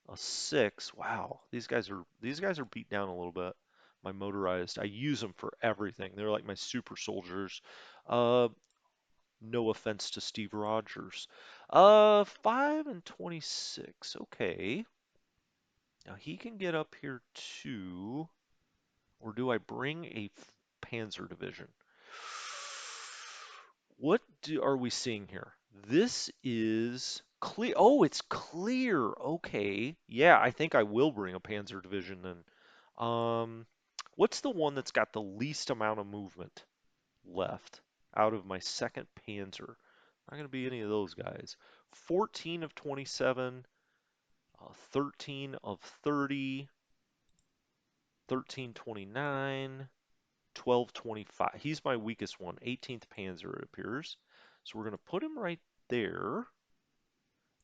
[SPEAKER 1] a 6. Wow. These guys are beat down a little bit. My motorized. I use them for everything. They're like my super soldiers. Uh no offense to Steve Rogers. 5 and 26. Okay. Now he can get up here too. Or do I bring a Panzer division? What are we seeing here? This is clear. Oh, it's clear. Okay. Yeah, I think I will bring a Panzer division then. What's the one that's got the least amount of movement left out of my second Panzer? Not going to be any of those guys. 14 of 27, 13 of 30, 1329. 1225. He's my weakest one. 18th Panzer, it appears. So we're going to put him right there.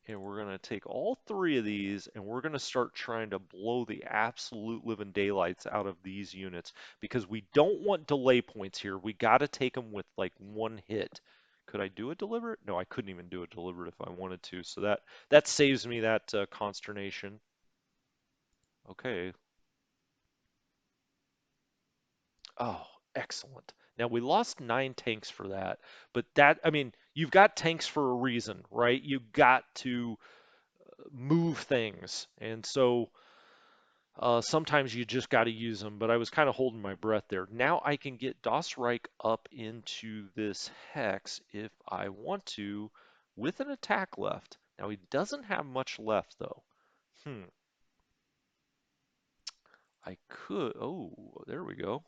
[SPEAKER 1] And we're going to take all three of these and we're going to start trying to blow the absolute living daylights out of these units because we don't want delay points here. We got to take them with like one hit. Could I do a deliberate? No, I couldn't even do a deliberate if I wanted to. So that saves me that consternation. Okay. Oh, excellent. Now we lost 9 tanks for that, but I mean, you've got tanks for a reason, right? You've got to move things, and so sometimes you just got to use them. But I was kind of holding my breath there. Now I can get Das Reich up into this hex if I want to, with an attack left. Now he doesn't have much left though. Hmm. I could. Oh, there we go.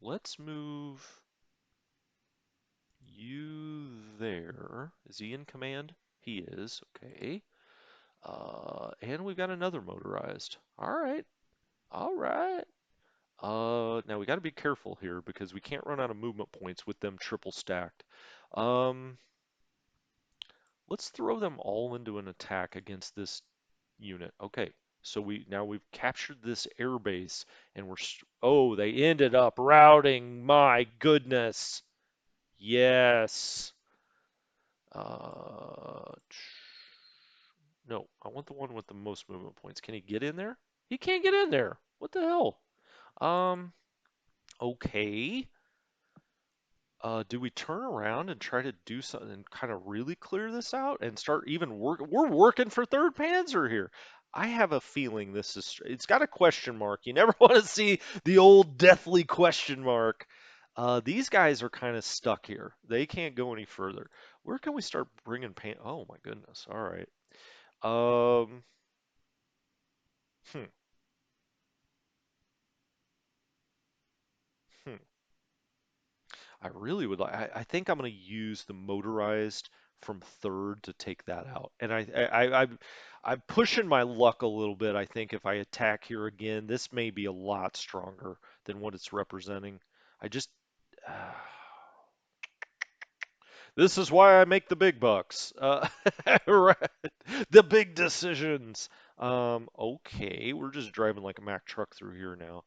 [SPEAKER 1] Let's move you there. Is he in command? He is. Okay. And we've got another motorized. All right. All right. Now we got to be careful here because we can't run out of movement points with them triple stacked. Um, let's throw them all into an attack against this unit. Okay. So we've captured this air base and oh, they ended up routing. My goodness. Yes. Uh, no, I want the one with the most movement points. Can he get in there? He can't get in there. What the hell? Um, okay. Do we turn around and try to do something and kind of really clear this out and start even We're working for third Panzer here. I have a feeling it's got a question mark. You never want to see the old deathly question mark. These guys are kind of stuck here. They can't go any further. Where can we start bringing Oh my goodness. All right. Um, hmm, hmm. I really would like. I think I'm going to use the motorized from third to take that out. And I'm pushing my luck a little bit. I think if I attack here again, this may be a lot stronger than what it's representing. I just. This is why I make the big bucks. Right. The big decisions. Okay, we're just driving like a Mack truck through here now.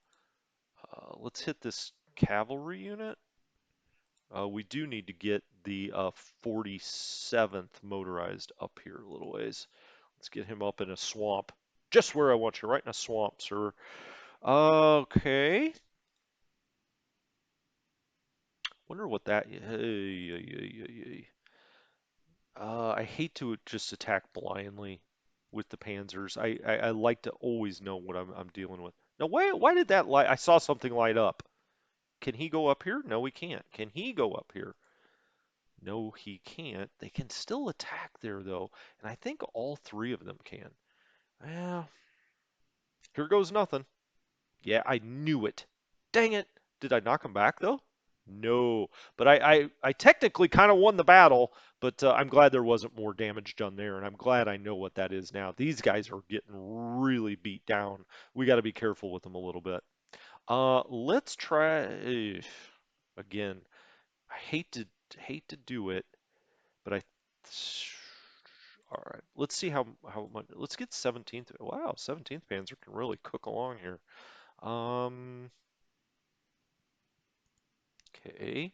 [SPEAKER 1] Let's hit this cavalry unit. We do need to get the 47th motorized up here a little ways. Let's get him up in a swamp. Just where I want you, right in a swamp, sir. Okay. Wonder what that. Hey, hey, hey, hey, hey. I hate to just attack blindly with the Panzers. I like to always know what I'm dealing with. Now, why did that light? I saw something light up. Can he go up here? No, he can't. Can he go up here? No, he can't. They can still attack there, though, and I think all three of them can. Well, here goes nothing. Yeah, I knew it. Dang it. Did I knock him back, though? No, but I technically kind of won the battle, but I'm glad there wasn't more damage done there, and I'm glad I know what that is now. These guys are getting really beat down. We got to be careful with them a little bit. Let's try again. I hate to do it, but I. All right, let's see how much. Let's get 17th. Wow, 17th Panzer can really cook along here. Um, okay,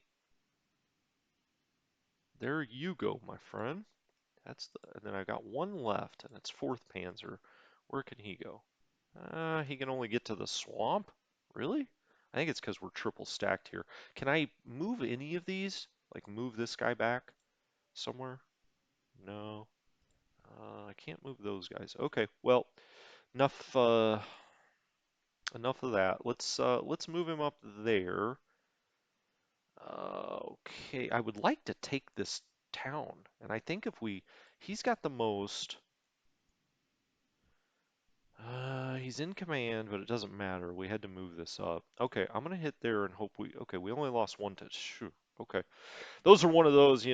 [SPEAKER 1] there you go, my friend. And then I got one left, and it's 4th Panzer. Where can he go? He can only get to the swamp? Really? I think it's because we're triple stacked here. Can I move any of these? Like move this guy back somewhere? No. I can't move those guys. Okay, well, enough enough of that. Let's move him up there. Okay, I would like to take this town, and I think if he's got the most. He's in command, but it doesn't matter. We had to move this up. Okay, I'm gonna hit there and hope okay, we only lost one touch. Shoo. Okay. Those are one of those, you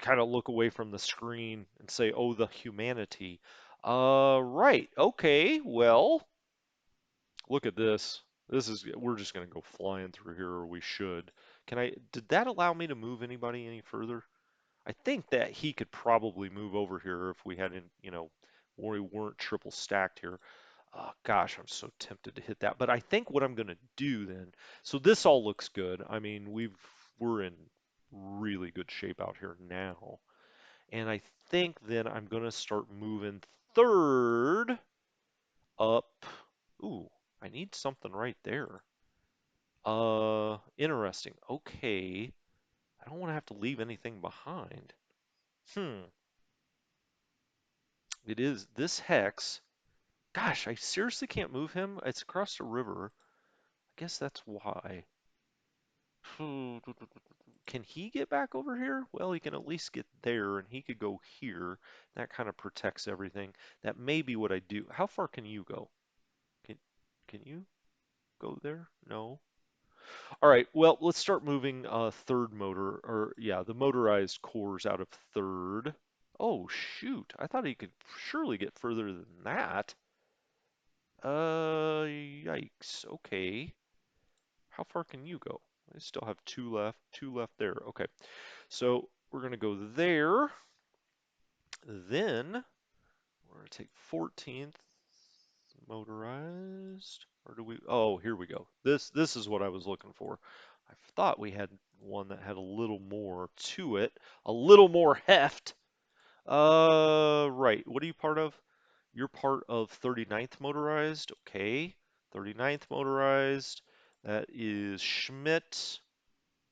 [SPEAKER 1] kind of look away from the screen and say, "Oh, the humanity." Right. Okay. Well, look at this. We're just gonna go flying through here, or we should. Did that allow me to move anybody any further? I think that he could probably move over here if we hadn't, or we weren't triple stacked here. Gosh, I'm so tempted to hit that. But I think what I'm going to do then, so this all looks good. I mean, we're in really good shape out here now. And I think then I'm going to start moving third up. Ooh, I need something right there. Interesting. Okay. I don't want to have to leave anything behind. Hmm. It is this hex. Gosh, I seriously can't move him. It's across the river. I guess that's why. Can he get back over here? Well, he can at least get there, and he could go here. That kind of protects everything. That may be what I do. How far can you go? Can can you go there? No. All right. Well, let's start moving third motor, or yeah, the motorized cores out of third. Oh shoot! I thought he could surely get further than that. Yikes. Okay. How far can you go? I still have two left there. Okay. So we're going to go there. Then we're going to take 14th motorized. Or do we? Oh, here we go. This is what I was looking for. I thought we had one that had a little more to it, a little more heft. Right. What are you part of? You're part of 39th motorized. Okay. 39th motorized. That is Schmidt.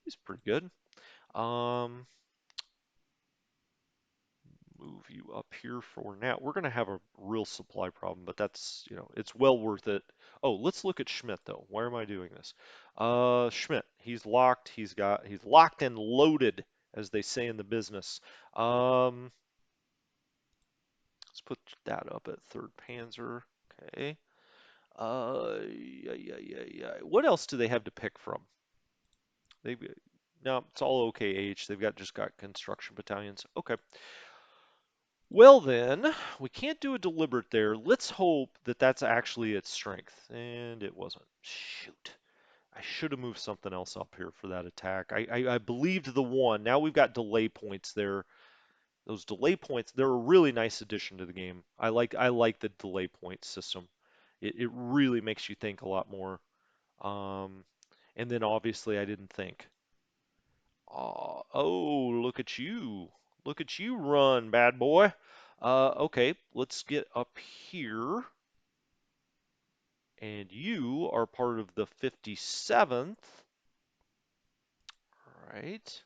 [SPEAKER 1] He's pretty good. Um, move you up here for now. We're going to have a real supply problem, but that's, it's well worth it. Oh, let's look at Schmidt though. Why am I doing this? Schmidt, he's locked. He's locked and loaded, as they say in the business. Um, let's put that up at 3rd Panzer. Okay. Yeah. What else do they have to pick from? They've no, it's all OKH. They've just got construction battalions. Okay. Well then, we can't do a deliberate there. Let's hope that that's actually its strength. And it wasn't. Shoot. I should have moved something else up here for that attack. I believed the one. Now we've got delay points there. Those delay points, they're a really nice addition to the game. I like the delay point system. It really makes you think a lot more. Um, and then obviously I didn't think. Oh, look at you. Look at you run, bad boy. Okay, let's get up here. And you are part of the 57th. All right.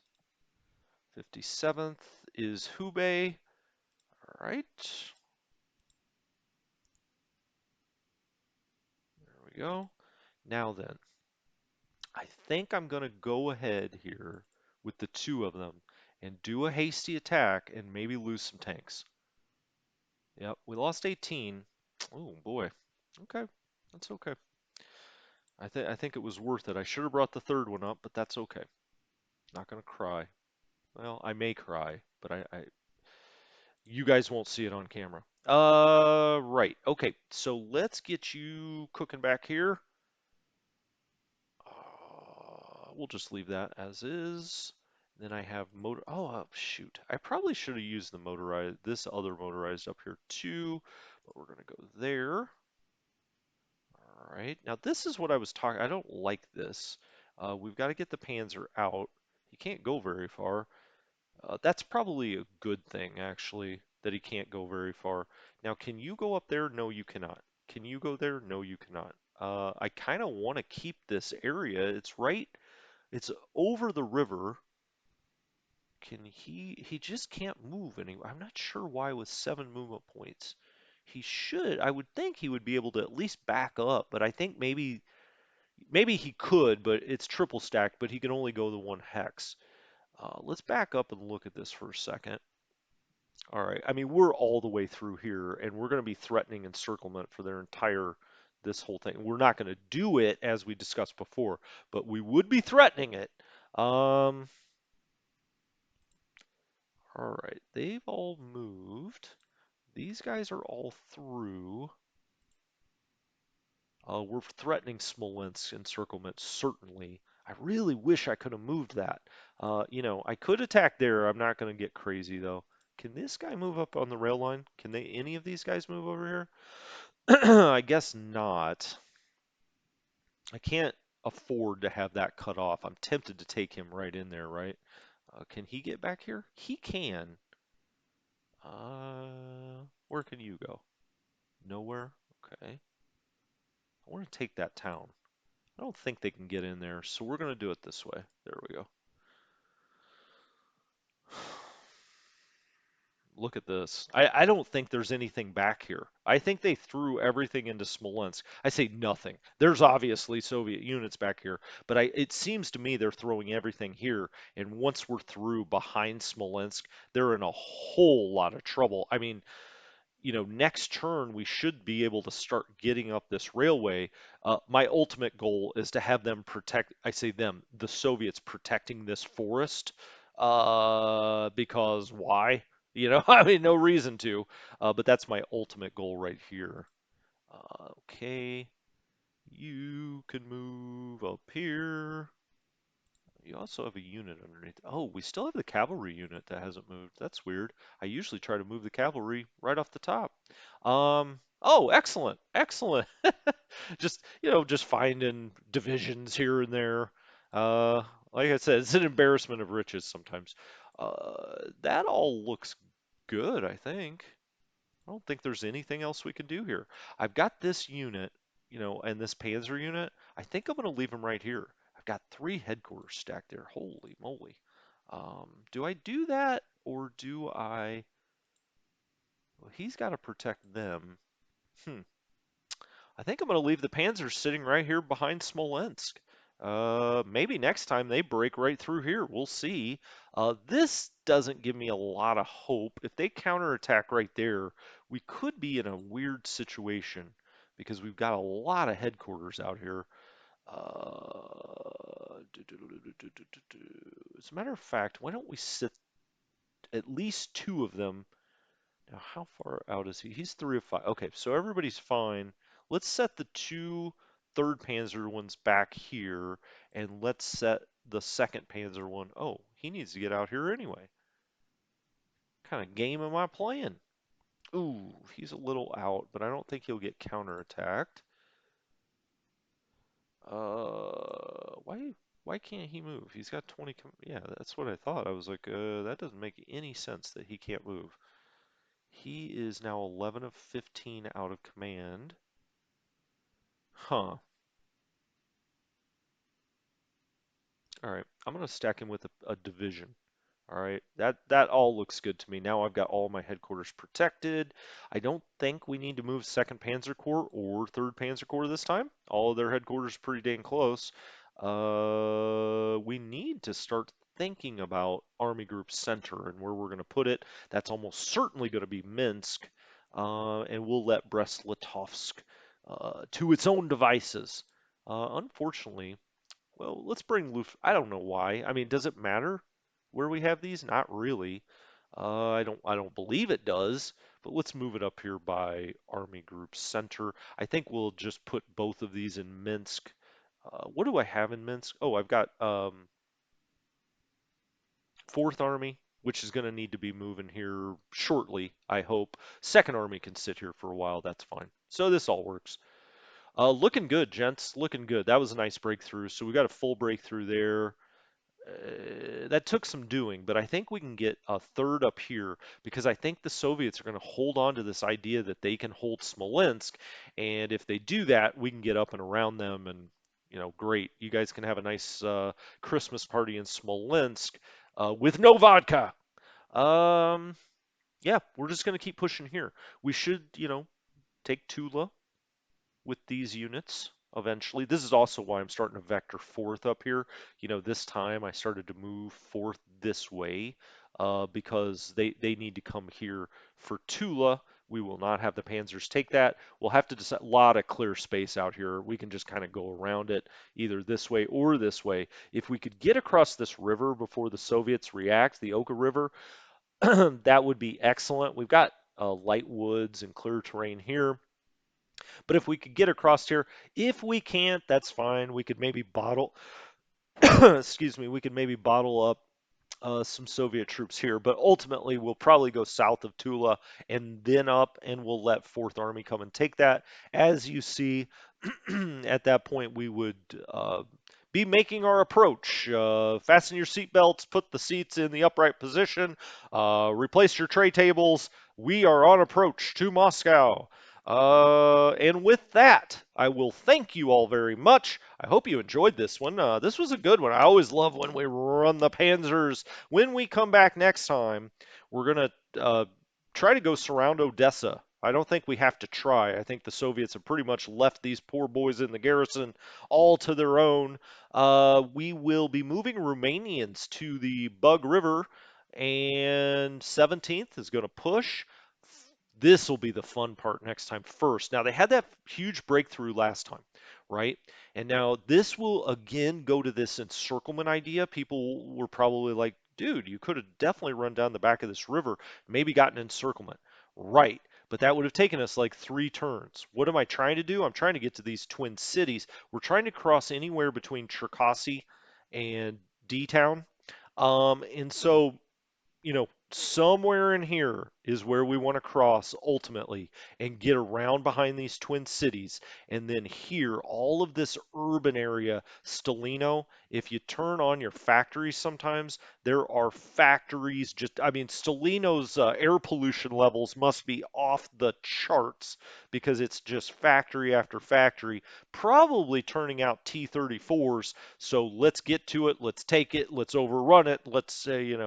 [SPEAKER 1] 57th is Hubei. All right. There we go. Now then, I think I'm going to go ahead here with the two of them and do a hasty attack and maybe lose some tanks. Yep, we lost 18. Oh boy. Okay, that's okay. I think it was worth it. I should have brought the third one up, but that's okay. Not gonna cry. Well, I may cry, but you guys won't see it on camera. Right. Okay. So let's get you cooking back here. We'll just leave that as is. Then I have motor. Oh, shoot. I probably should have used the motorized, this other motorized up here too, but we're gonna go there. All right. Now this is what I was talking. I don't like this. We've got to get the Panzer out. He can't go very far. That's probably a good thing, actually, that he can't go very far. Now, can you go up there? No, you cannot. Can you go there? No, you cannot. I kind of want to keep this area. It's over the river. He just can't move anywhere. I'm not sure why with 7 movement points. He should, I would think he would be able to at least back up, but I think maybe he could, but it's triple stacked, but he can only go the one hex. Let's back up and look at this for a second. All right. I mean, we're all the way through here, and we're going to be threatening encirclement for their entire this whole thing. We're not going to do it as we discussed before, but we would be threatening it. All right. They've all moved. These guys are all through. We're threatening Smolensk encirclement, certainly. I really wish I could have moved that. I could attack there. I'm not going to get crazy, though. Can this guy move up on the rail line? Can any of these guys move over here? I guess not. I can't afford to have that cut off. I'm tempted to take him right in there, right? Can he get back here? He can. Where can you go? Nowhere? Okay. I want to take that town. I don't think they can get in there, so we're going to do it this way. There we go. Look at this. I don't think there's anything back here. I think they threw everything into Smolensk. I say nothing. There's obviously Soviet units back here, but it seems to me they're throwing everything here. And once we're through behind Smolensk, they're in a whole lot of trouble. I mean, next turn we should be able to start getting up this railway. My ultimate goal is to have them protect, I say them, the Soviets protecting this forest. Because why? I mean, no reason to. But that's my ultimate goal right here. Okay, you can move up here. You also have a unit underneath. Oh, we still have the cavalry unit that hasn't moved. That's weird. I usually try to move the cavalry right off the top. Oh, excellent, excellent. Just finding divisions here and there. Uh, like I said, it's an embarrassment of riches sometimes. That all looks good, I think. I don't think there's anything else we can do here. I've got this unit, and this Panzer unit. I think I'm going to leave them right here. I've got 3 headquarters stacked there. Holy moly. Do I do that or do I? Well, he's got to protect them. Hmm. I think I'm going to leave the Panzers sitting right here behind Smolensk. Maybe next time they break right through here. We'll see. This doesn't give me a lot of hope. If they counterattack right there, we could be in a weird situation because we've got a lot of headquarters out here. As a matter of fact, why don't we sit at least 2 of them. Now, how far out is he? He's 3 of 5. Okay, so everybody's fine. Let's set the 2 third Panzer ones back here, and let's set the second Panzer one. Oh, he needs to get out here anyway. What kind of game am I playing? Ooh, he's a little out, but I don't think he'll get counterattacked. Why can't he move? He's got 20. Yeah, that's what I thought. I was like, that doesn't make any sense that he can't move. He is now 11 of 15 out of command. Huh. All right. I'm going to stack him with a division. All right. That all looks good to me. Now I've got all my headquarters protected. I don't think we need to move 2nd Panzer Corps or 3rd Panzer Corps this time. All of their headquarters are pretty dang close. We need to start thinking about Army Group Center and where we're going to put it. That's almost certainly going to be Minsk. And we'll let Brest-Litovsk to its own devices. Unfortunately, Well, let's bring I don't know why. I mean, does it matter where we have these? Not really. I don't believe it does, but let's move it up here by Army Group Center. I think we'll just put both of these in Minsk. What do I have in Minsk? Oh, I've got 4th Army, which is going to need to be moving here shortly, I hope. 2nd Army can sit here for a while, that's fine. So this all works. Looking good, gents. Looking good. That was a nice breakthrough. So we got a full breakthrough there. That took some doing, but I think we can get a third up here because I think the Soviets are going to hold on to this idea that they can hold Smolensk, and if they do that, we can get up and around them, and great. You guys can have a nice Christmas party in Smolensk with no vodka. Um, yeah, we're just going to keep pushing here. We should, take Tula with these units eventually. This is also why I'm starting to vector 4th up here. This time I started to move 4th this way because they need to come here for Tula. We will not have the Panzers take that. We'll have to decide a lot of clear space out here. We can just kind of go around it either this way or this way. If we could get across this river before the Soviets react, the Oka River, that would be excellent. We've got light woods and clear terrain here. But if we could get across here, if we can't, that's fine. We could maybe bottle, excuse me, we could maybe bottle up some Soviet troops here, but ultimately we'll probably go south of Tula and then up, and we'll let 4th Army come and take that. As you see, at that point we would be making our approach. Fasten your seatbelts, put the seats in the upright position, replace your tray tables. We are on approach to Moscow. And with that, I will thank you all very much. I hope you enjoyed this one. This was a good one. I always love when we run the Panzers. When we come back next time, we're going to try to go surround Odessa. I don't think we have to try. I think the Soviets have pretty much left these poor boys in the garrison all to their own. We will be moving Romanians to the Bug River, and 17th is going to push. This will be the fun part next time first. Now, they had that huge breakthrough last time, right? And now this will again go to this encirclement idea. People were probably like, dude, you could have definitely run down the back of this river, maybe gotten encirclement. Right. But that would have taken us like 3 turns. What am I trying to do? I'm trying to get to these twin cities. We're trying to cross anywhere between Cherkasy and D-Town. And so somewhere in here is where we want to cross ultimately and get around behind these twin cities. And then here, all of this urban area, Stalino, if you turn on your factories sometimes, there are factories just, I mean, Stalino's air pollution levels must be off the charts because it's just factory after factory, probably turning out T-34s. So let's get to it. Let's take it. Let's overrun it. Let's say,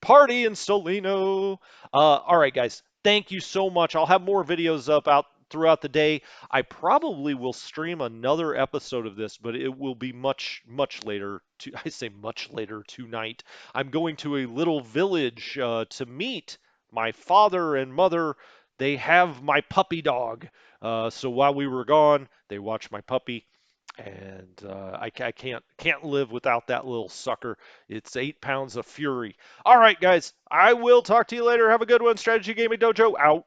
[SPEAKER 1] party in Stolino. All right, guys. Thank you so much. I'll have more videos up out throughout the day. I probably will stream another episode of this, but it will be much, much later. I say much later tonight. I'm going to a little village to meet my father and mother. They have my puppy dog. So while we were gone, they watched my puppy, and I can't live without that little sucker. It's 8 pounds of fury. All right, guys, I will talk to you later. Have a good one. Strategy Gaming Dojo out.